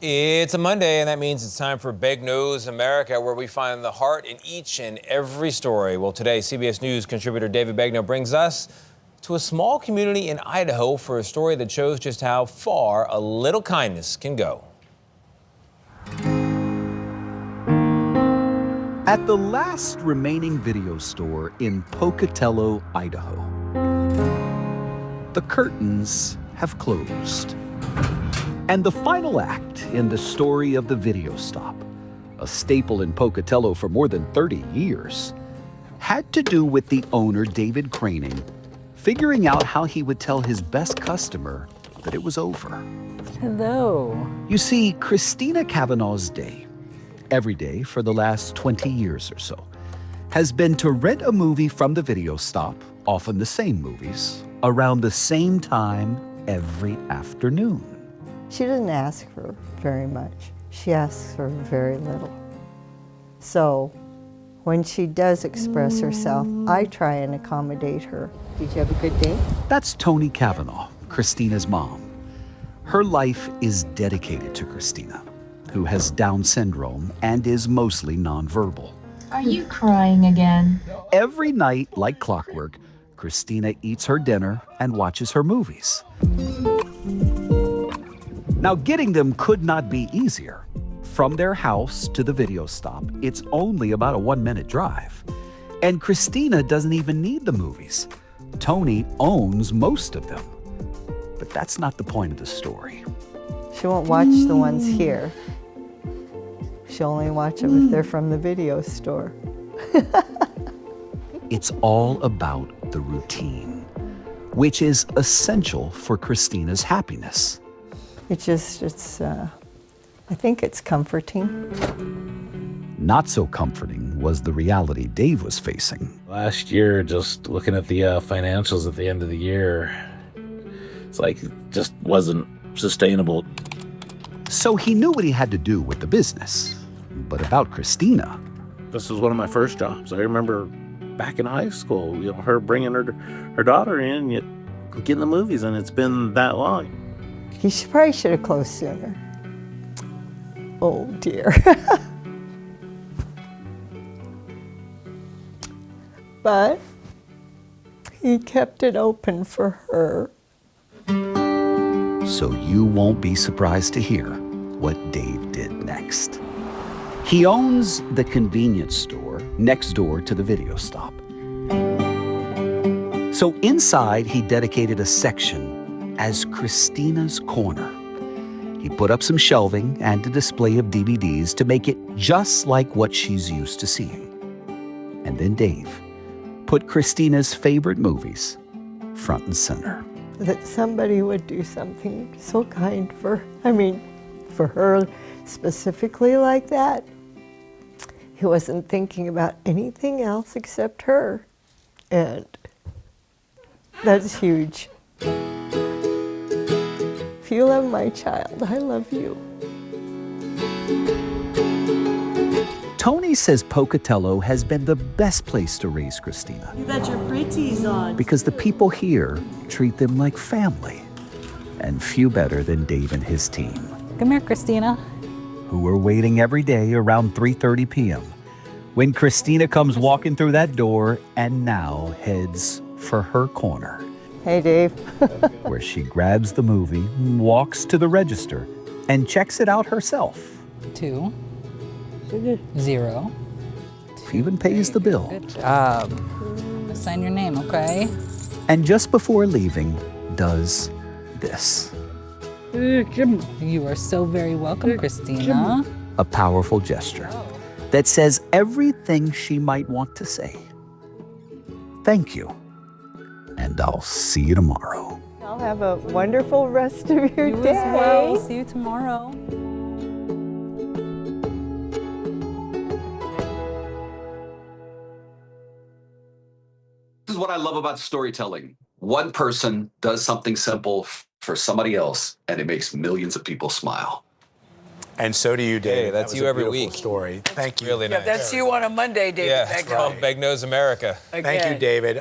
It's a Monday, and that means it's time for Begnaud's America, where we find the heart in each and every story. Well, today, CBS News contributor David Begnaud brings us to a small community in Idaho for a story that shows just how far a little kindness can go. At the last remaining video store in Pocatello, Idaho, the curtains have closed. And the final act in the story of the video stop, a staple in Pocatello for more than 30 years, had to do with the owner, David Begnaud, figuring out how he would tell his best customer that it was over. Hello. You see, Christina Cavanaugh's day, every day for the last 20 years or so, has been to rent a movie from the video stop, often the same movies, around the same time every afternoon. She doesn't ask for very much. She asks for very little. So when she does express herself, I try and accommodate her. Did you have a good day? That's Tony Cavanaugh, Christina's mom. Her life is dedicated to Christina, who has Down syndrome and is mostly nonverbal. Are you crying again? Every night, like clockwork, Christina eats her dinner and watches her movies. Now, getting them could not be easier. From their house to the video stop, it's only about a 1-minute drive. And Christina doesn't even need the movies. Tony owns most of them. But that's not the point of the story. She won't watch the ones here. She'll only watch them if they're from the video store. It's all about the routine, which is essential for Christina's happiness. I think it's comforting. Not so comforting was the reality Dave was facing. Last year, just looking at the financials at the end of the year, it's like it just wasn't sustainable. So he knew what he had to do with the business. But about Christina, This was one of my first jobs. I remember back in high school, her bringing her daughter in, yet getting the movies, and it's been that long. He probably should have closed sooner. Oh dear. But he kept it open for her. so you won't be surprised to hear what Dave did next. He owns the convenience store next door to the video stop. So inside, he dedicated a section as Christina's Corner. He put up some shelving and a display of DVDs to make it just like what she's used to seeing. And then Dave put Christina's favorite movies front and center. That somebody would do something so kind for her specifically like that. He wasn't thinking about anything else except her. And that's huge. If you love my child, I love you. Tony says Pocatello has been the best place to raise Christina. You got your pretties on. Because the people here treat them like family. And few better than Dave and his team. Come here, Christina. Who are waiting every day around 3:30 p.m. when Christina comes walking through that door and now heads for her corner. Hey, Dave. Where she grabs the movie, walks to the register, and checks it out herself. 2, 0. Even pays the bill. Good job. Sign your name, okay? And just before leaving, does this. You are so very welcome, Christina. A powerful gesture that says everything she might want to say. Thank you. And I'll see you tomorrow. I'll have a wonderful rest of your You day. as well. See you tomorrow. This is what I love about storytelling. One person does something simple for somebody else, and it makes millions of people smile. And so do you, Dave. Hey, that's That was you a every beautiful week. story. Thank you. Really nice. That's you on a Monday, David Yeah, it's Begnaud. called Begnaud's America. Thank you, David.